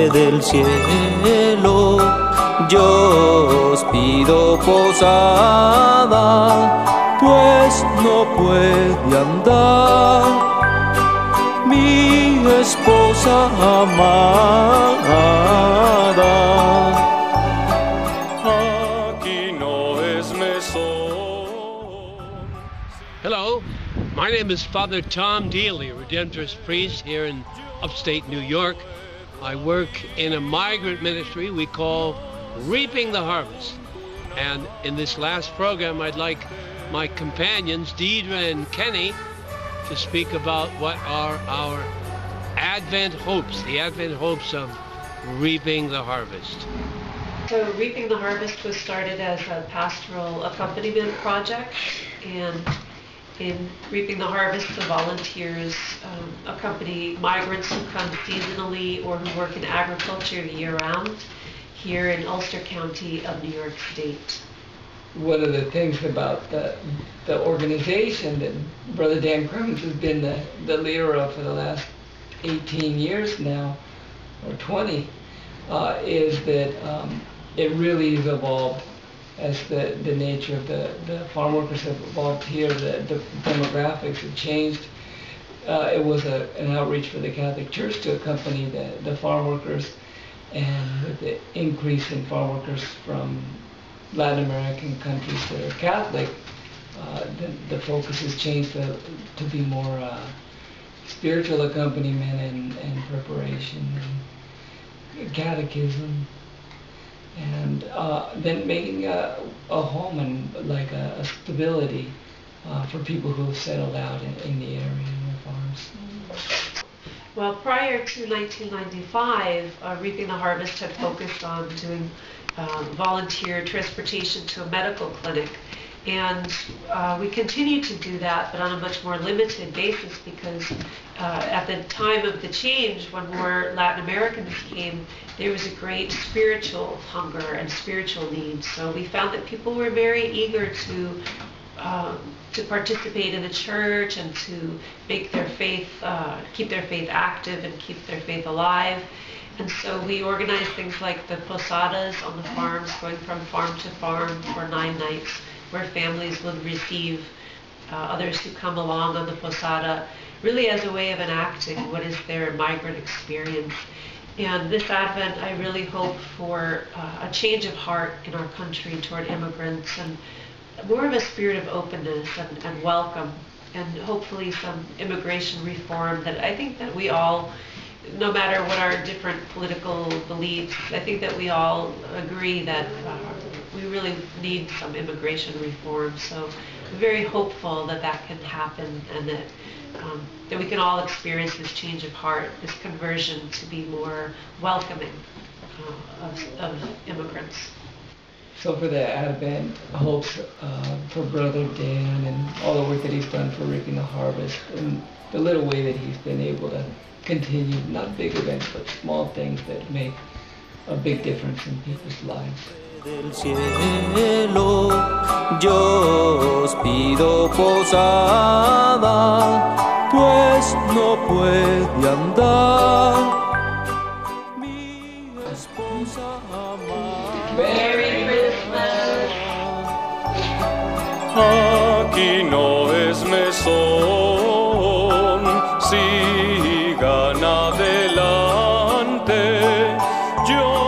del cielo, yo os pido posada, pues no puede andar mi esposa amada. Aquí no es mesón. Hello, my name is Father Tom Dealey, a Redemptorist priest here in upstate New York. I work in a migrant ministry we call Reaping the Harvest. And in this last program, I'd like my companions, Deidre and Kenny, to speak about what are our Advent hopes, the Advent hopes of Reaping the Harvest. So Reaping the Harvest was started as a pastoral accompaniment project, and in Reaping the Harvest, the volunteers accompany migrants who come seasonally or who work in agriculture year-round here in Ulster County of New York State. One of the things about the organization that Brother Dan Crummins has been the leader of for the last 18 years now, or 20, is that it really has evolved as the nature of the farm workers have evolved here. The demographics have changed. It was an outreach for the Catholic Church to accompany the farm workers, and with the increase in farm workers from Latin American countries that are Catholic, the focus has changed to be more spiritual accompaniment and preparation and catechism, and then making a home and like a stability for people who have settled out in the area in their farms. Well, prior to 1995, Reaping the Harvest had focused on doing volunteer transportation to a medical clinic. And we continue to do that, but on a much more limited basis, because at the time of the change, when more Latin Americans came, there was a great spiritual hunger and spiritual need. So we found that people were very eager to participate in the church and to make their faith, keep their faith active and keep their faith alive. And so we organized things like the posadas on the farms, going from farm to farm for 9 nights, where families would receive others who come along on the posada, really as a way of enacting what is their migrant experience. And this Advent, I really hope for a change of heart in our country toward immigrants, and more of a spirit of openness and welcome, and hopefully some immigration reform that I think that we all, no matter what our different political beliefs, I think that we all agree that we really need some immigration reform. So I'm very hopeful that that can happen, and that we can all experience this change of heart, this conversion to be more welcoming of immigrants. So for the Advent hopes for Brother Dan and all the work that he's done for Reaping the Harvest, and the little way that he's been able to continue, not big events, but small things that make a big difference in people's lives. Del cielo, yo os pido posada, pues no puede andar mi esposa amada. Merry Christmas. Aquí no es mesón, sigan adelante, yo